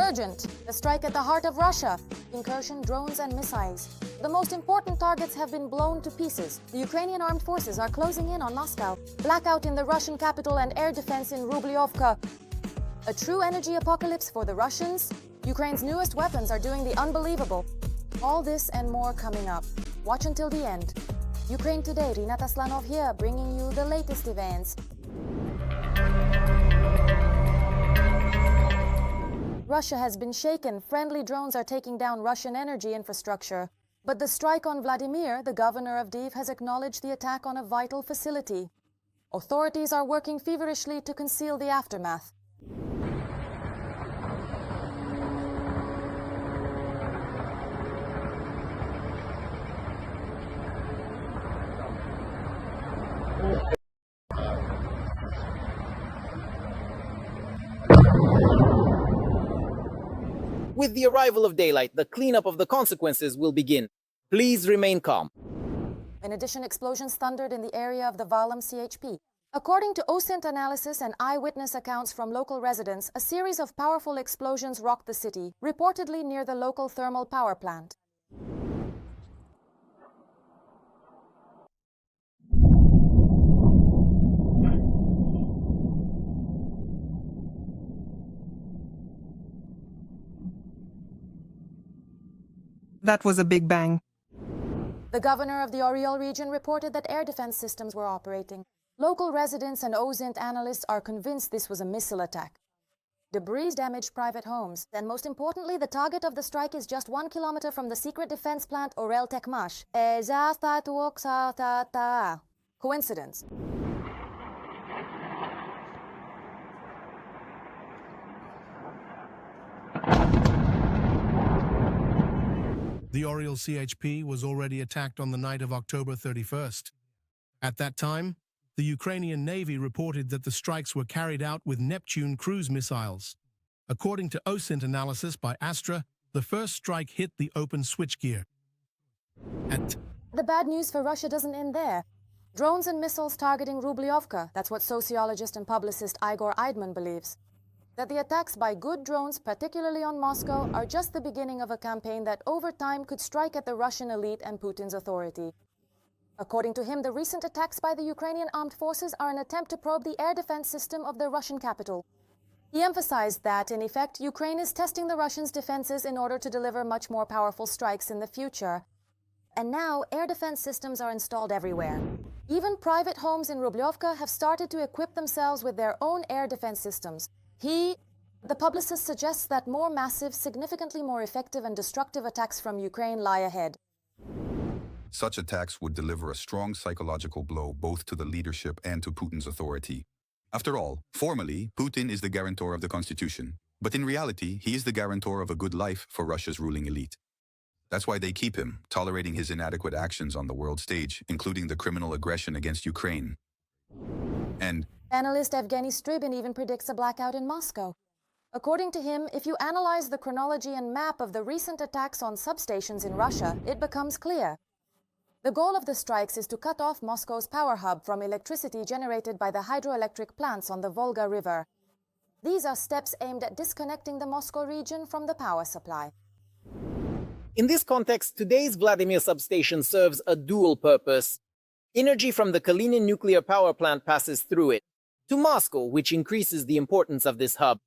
Urgent! The strike at the heart of Russia. Incursion, drones and missiles. The most important targets have been blown to pieces. The Ukrainian Armed Forces are closing in on Moscow. Blackout in the Russian capital and air defense in Rublyovka. A true energy apocalypse for the Russians? Ukraine's newest weapons are doing the unbelievable. All this and more coming up. Watch until the end. Ukraine Today, Rinata Slanov here, bringing you the latest events. Russia has been shaken. Friendly drones are taking down Russian energy infrastructure. But the strike on Vladimir, the governor of Kyiv, has acknowledged the attack on a vital facility. Authorities are working feverishly to conceal the aftermath. With the arrival of daylight, the cleanup of the consequences will begin. Please remain calm. In addition, explosions thundered in the area of the Valum CHP. According to OSINT analysis and eyewitness accounts from local residents, a series of powerful explosions rocked the city, reportedly near the local thermal power plant. That was a big bang. The governor of the Orel region reported that air defense systems were operating. Local residents and OSINT analysts are convinced this was a missile attack. Debris damaged private homes, and most importantly, the target of the strike is just 1 kilometer from the secret defense plant Orel Tekmash. Coincidence? The Orel CHP was already attacked on the night of October 31st. At that time, the Ukrainian Navy reported that the strikes were carried out with Neptune cruise missiles. According to OSINT analysis by Astra, the first strike hit the open switchgear. The bad news for Russia doesn't end there. Drones and missiles targeting Rublyovka, that's what sociologist and publicist Igor Eidman believes. That the attacks by good drones, particularly on Moscow, are just the beginning of a campaign that over time could strike at the Russian elite and Putin's authority. According to him, the recent attacks by the Ukrainian Armed Forces are an attempt to probe the air defense system of the Russian capital. He emphasized that, in effect, Ukraine is testing the Russians' defenses in order to deliver much more powerful strikes in the future. And now, air defense systems are installed everywhere. Even private homes in Rublyovka have started to equip themselves with their own air defense systems. The publicist suggests that more massive, significantly more effective and destructive attacks from Ukraine lie ahead. Such attacks would deliver a strong psychological blow both to the leadership and to Putin's authority. After all, formally, Putin is the guarantor of the constitution, but in reality, he is the guarantor of a good life for Russia's ruling elite. That's why they keep him, tolerating his inadequate actions on the world stage, including the criminal aggression against Ukraine. And analyst Evgeny Stribin even predicts a blackout in Moscow. According to him, if you analyze the chronology and map of the recent attacks on substations in Russia, it becomes clear. The goal of the strikes is to cut off Moscow's power hub from electricity generated by the hydroelectric plants on the Volga River. These are steps aimed at disconnecting the Moscow region from the power supply. In this context, today's Vladimir substation serves a dual purpose. Energy from the Kalinin nuclear power plant passes through it to Moscow, which increases the importance of this hub.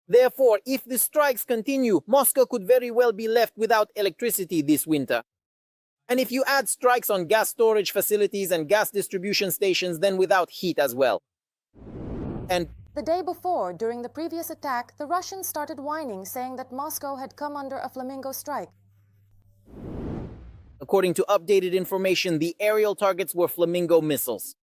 Therefore, if the strikes continue, Moscow could very well be left without electricity this winter. And if you add strikes on gas storage facilities and gas distribution stations, then without heat as well. And the day before, during the previous attack, the Russians started whining, saying that Moscow had come under a flamingo strike. According to updated information, the aerial targets were Flamingo missiles.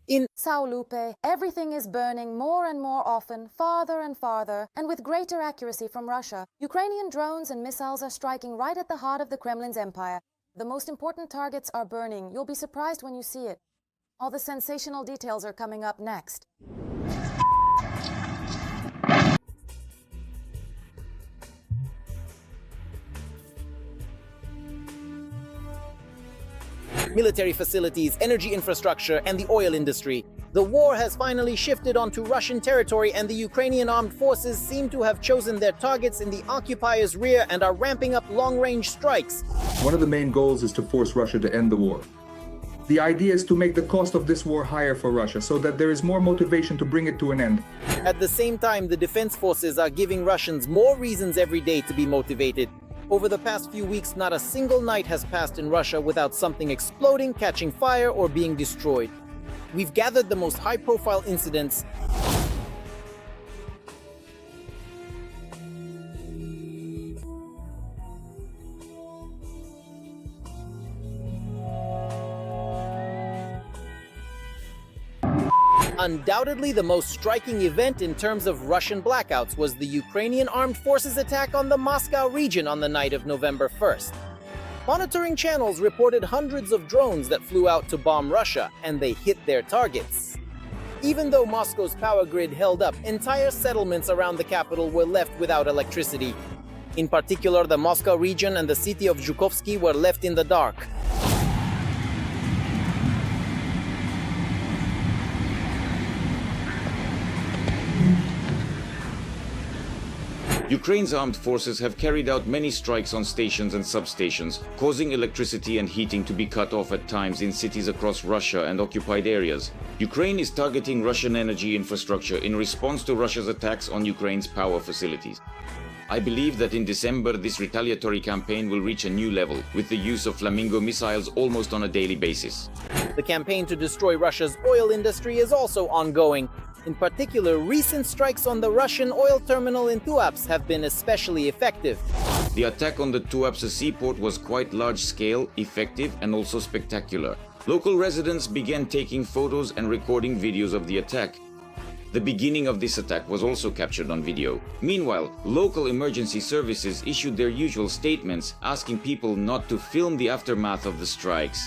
In Saulupe, everything is burning more and more often, farther and farther, and with greater accuracy from Russia. Ukrainian drones and missiles are striking right at the heart of the Kremlin's empire. The most important targets are burning. You'll be surprised when you see it. All the sensational details are coming up next. military facilities, energy infrastructure, and the oil industry. The war has finally shifted onto Russian territory, and the Ukrainian Armed Forces seem to have chosen their targets in the occupiers' rear and are ramping up long-range strikes. One of the main goals is to force Russia to end the war. The idea is to make the cost of this war higher for Russia, so that there is more motivation to bring it to an end. At the same time, the defense forces are giving Russians more reasons every day to be motivated. Over the past few weeks, not a single night has passed in Russia without something exploding, catching fire, or being destroyed. We've gathered the most high-profile incidents. Undoubtedly, the most striking event in terms of Russian blackouts was the Ukrainian Armed Forces attack on the Moscow region on the night of November 1st. Monitoring channels reported hundreds of drones that flew out to bomb Russia, and they hit their targets. Even though Moscow's power grid held up, entire settlements around the capital were left without electricity. In particular, the Moscow region and the city of Zhukovsky were left in the dark. Ukraine's armed forces have carried out many strikes on stations and substations, causing electricity and heating to be cut off at times in cities across Russia and occupied areas. Ukraine is targeting Russian energy infrastructure in response to Russia's attacks on Ukraine's power facilities. I believe that in December this retaliatory campaign will reach a new level, with the use of Flamingo missiles almost on a daily basis. The campaign to destroy Russia's oil industry is also ongoing. In particular, recent strikes on the Russian oil terminal in Tuapse have been especially effective. The attack on the Tuapse seaport was quite large-scale, effective, and also spectacular. Local residents began taking photos and recording videos of the attack. The beginning of this attack was also captured on video. Meanwhile, local emergency services issued their usual statements, asking people not to film the aftermath of the strikes.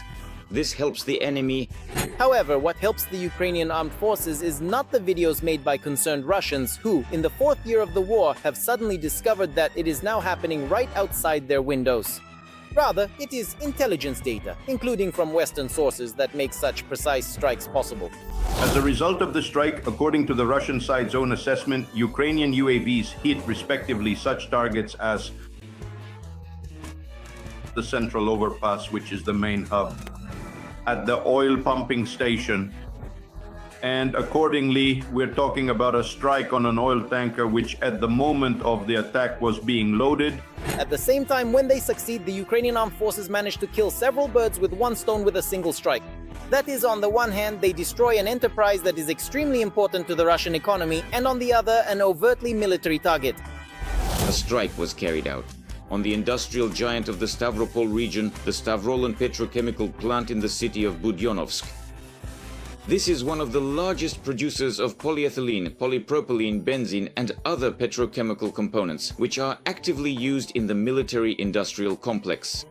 This helps the enemy. However, what helps the Ukrainian armed forces is not the videos made by concerned Russians who, in the 4th year of the war, have suddenly discovered that it is now happening right outside their windows. Rather, it is intelligence data, including from Western sources, that make such precise strikes possible. As a result of the strike, according to the Russian side's own assessment, Ukrainian UAVs hit respectively such targets as the central overpass, which is the main hub, at the oil pumping station, and accordingly we're talking about a strike on an oil tanker which at the moment of the attack was being loaded. At the same time, when they succeed, the Ukrainian armed forces manage to kill several birds with one stone with a single strike. That is, on the one hand, they destroy an enterprise that is extremely important to the Russian economy, and on the other, an overtly military target. A strike was carried out on the industrial giant of the Stavropol region, the Stavrolan petrochemical plant in the city of Budyonovsk. This is one of the largest producers of polyethylene, polypropylene, benzene, and other petrochemical components, which are actively used in the military-industrial complex.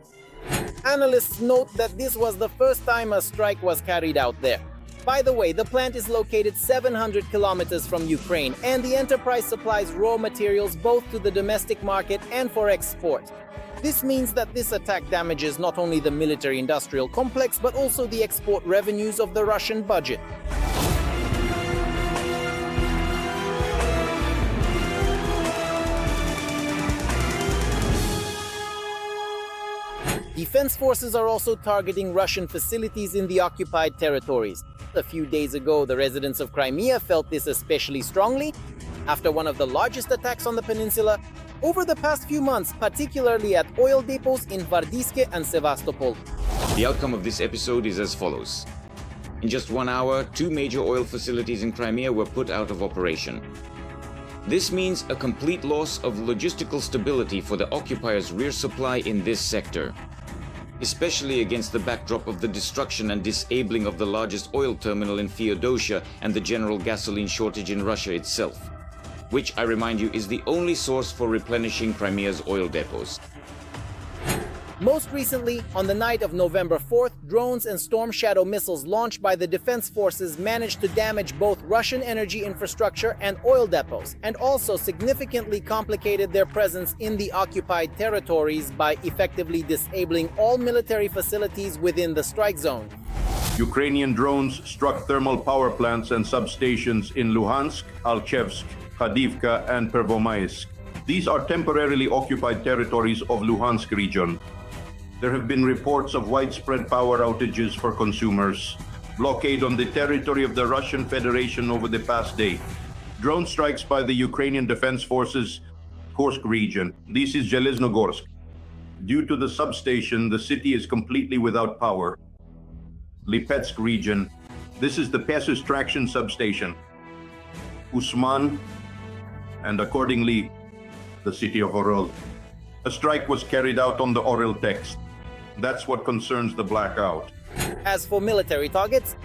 Analysts note that this was the first time a strike was carried out there. By the way, the plant is located 700 kilometers from Ukraine, and the enterprise supplies raw materials both to the domestic market and for export. This means that this attack damages not only the military-industrial complex, but also the export revenues of the Russian budget. Defense forces are also targeting Russian facilities in the occupied territories. A few days ago, the residents of Crimea felt this especially strongly after one of the largest attacks on the peninsula over the past few months, particularly at oil depots in Vardiske and Sevastopol. The outcome of this episode is as follows. In just 1 hour, 2 major oil facilities in Crimea were put out of operation. This means a complete loss of logistical stability for the occupiers' rear supply in this sector, especially against the backdrop of the destruction and disabling of the largest oil terminal in Feodosia and the general gasoline shortage in Russia itself, which, I remind you, is the only source for replenishing Crimea's oil depots. Most recently, on the night of November 4th, drones and Storm Shadow missiles launched by the defense forces managed to damage both Russian energy infrastructure and oil depots, and also significantly complicated their presence in the occupied territories by effectively disabling all military facilities within the strike zone. Ukrainian drones struck thermal power plants and substations in Luhansk, Alchevsk, Khadivka, and Pervomaisk. These are temporarily occupied territories of Luhansk region. There have been reports of widespread power outages for consumers, blockade on the territory of the Russian Federation over the past day, drone strikes by the Ukrainian Defense Forces, Kursk region. This is Zheleznogorsk. Due to the substation, the city is completely without power. Lipetsk region. This is the Pesus traction substation. Usman, and accordingly, the city of Orel. A strike was carried out on the Orel text. That's what concerns the blackout. As for military targets,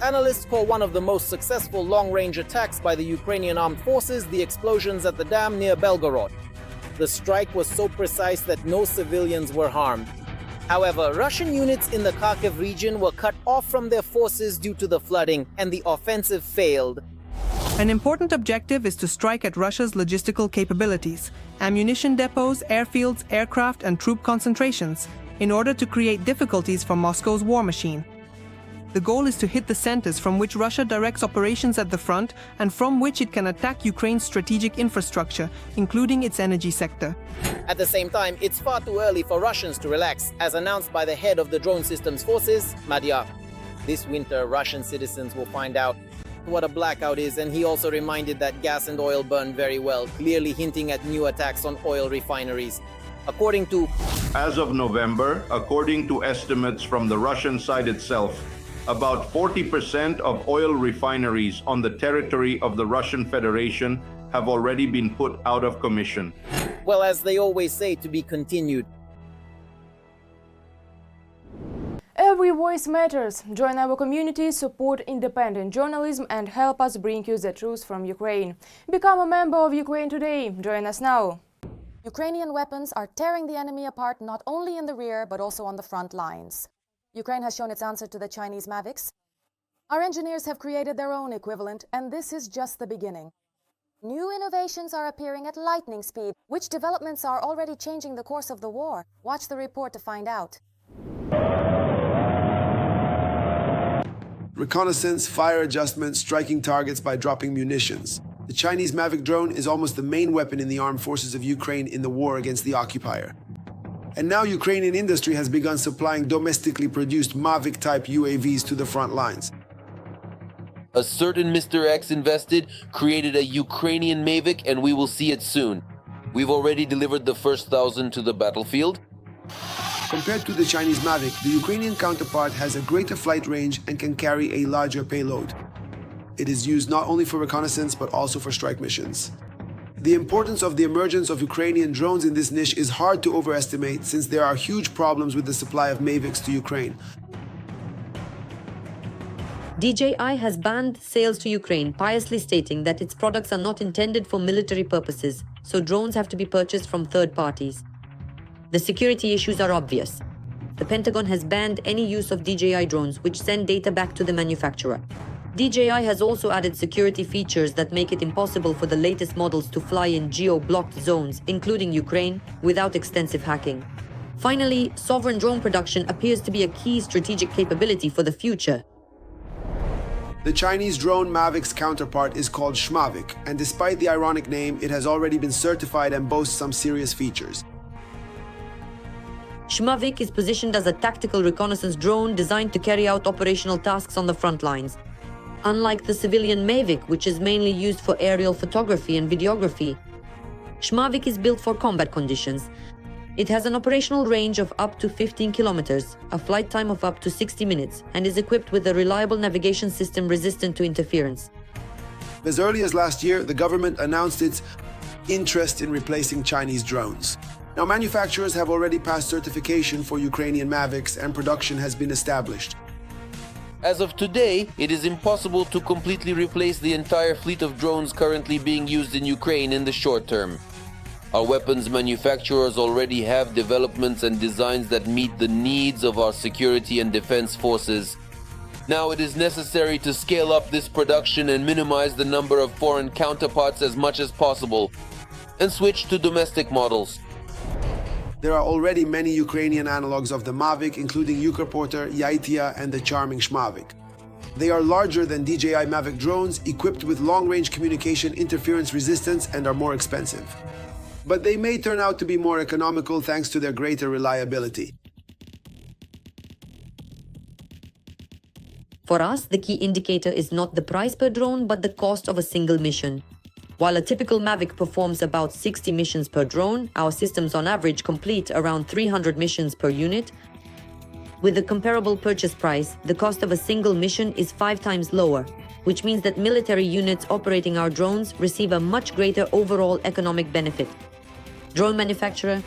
analysts call one of the most successful long-range attacks by the Ukrainian Armed Forces the explosions at the dam near Belgorod. The strike was so precise that no civilians were harmed. However, Russian units in the Kharkiv region were cut off from their forces due to the flooding, and the offensive failed. An important objective is to strike at Russia's logistical capabilities, ammunition depots, airfields, aircraft, and troop concentrations, in order to create difficulties for Moscow's war machine. The goal is to hit the centers from which Russia directs operations at the front and from which it can attack Ukraine's strategic infrastructure, including its energy sector. At the same time, it's far too early for Russians to relax, as announced by the head of the drone systems forces, Madhyar. This winter, Russian citizens will find out what a blackout is, and he also reminded that gas and oil burn very well, clearly hinting at new attacks on oil refineries. According to... As of November, according to estimates from the Russian side itself, about 40% of oil refineries on the territory of the Russian Federation have already been put out of commission. Well, as they always say, to be continued. Every voice matters. Join our community, support independent journalism, and help us bring you the truth from Ukraine. Become a member of Ukraine today. Join us now. Ukrainian weapons are tearing the enemy apart not only in the rear, but also on the front lines. Ukraine has shown its answer to the Chinese Schmaviks. Our engineers have created their own equivalent, and this is just the beginning. New innovations are appearing at lightning speed. Which developments are already changing the course of the war? Watch the report to find out. Reconnaissance, fire adjustment, striking targets by dropping munitions. The Chinese Mavic drone is almost the main weapon in the armed forces of Ukraine in the war against the occupier. And now Ukrainian industry has begun supplying domestically produced Mavic-type UAVs to the front lines. A certain Mr. X invested, created a Ukrainian Mavic, and we will see it soon. We've already delivered the first 1,000 to the battlefield. Compared to the Chinese Mavic, the Ukrainian counterpart has a greater flight range and can carry a larger payload. It is used not only for reconnaissance, but also for strike missions. The importance of the emergence of Ukrainian drones in this niche is hard to overestimate, since there are huge problems with the supply of Mavics to Ukraine. DJI has banned sales to Ukraine, piously stating that its products are not intended for military purposes, so drones have to be purchased from third parties. The security issues are obvious. The Pentagon has banned any use of DJI drones, which send data back to the manufacturer. DJI has also added security features that make it impossible for the latest models to fly in geo-blocked zones, including Ukraine, without extensive hacking. Finally, sovereign drone production appears to be a key strategic capability for the future. The Chinese drone Mavic's counterpart is called Schmavik, and despite the ironic name, it has already been certified and boasts some serious features. Schmavik is positioned as a tactical reconnaissance drone designed to carry out operational tasks on the front lines. Unlike the civilian Mavic, which is mainly used for aerial photography and videography, Schmavik is built for combat conditions. It has an operational range of up to 15 kilometers, a flight time of up to 60 minutes, and is equipped with a reliable navigation system resistant to interference. As early as last year, the government announced its interest in replacing Chinese drones. Now, manufacturers have already passed certification for Ukrainian Mavics, and production has been established. As of today, it is impossible to completely replace the entire fleet of drones currently being used in Ukraine in the short term. Our weapons manufacturers already have developments and designs that meet the needs of our security and defense forces. Now it is necessary to scale up this production and minimize the number of foreign counterparts as much as possible, and switch to domestic models. There are already many Ukrainian analogs of the Mavic, including Ukreporter, Yaitia, and the charming Schmavik. They are larger than DJI Mavic drones, equipped with long-range communication, interference resistance, and are more expensive. But they may turn out to be more economical thanks to their greater reliability. For us, the key indicator is not the price per drone, but the cost of a single mission. While a typical Mavic performs about 60 missions per drone, our systems on average complete around 300 missions per unit. With a comparable purchase price, the cost of a single mission is 5 times lower, which means that military units operating our drones receive a much greater overall economic benefit. Drone manufacturer.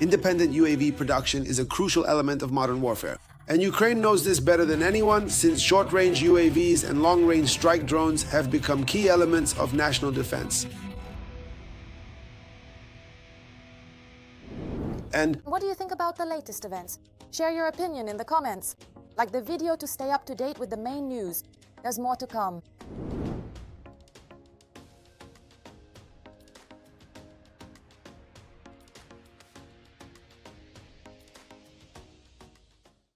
Independent UAV production is a crucial element of modern warfare. And Ukraine knows this better than anyone, since short-range UAVs and long-range strike drones have become key elements of national defense. And What do you think about the latest events? Share your opinion in the comments. Like the video to stay up to date with the main news. There's more to come.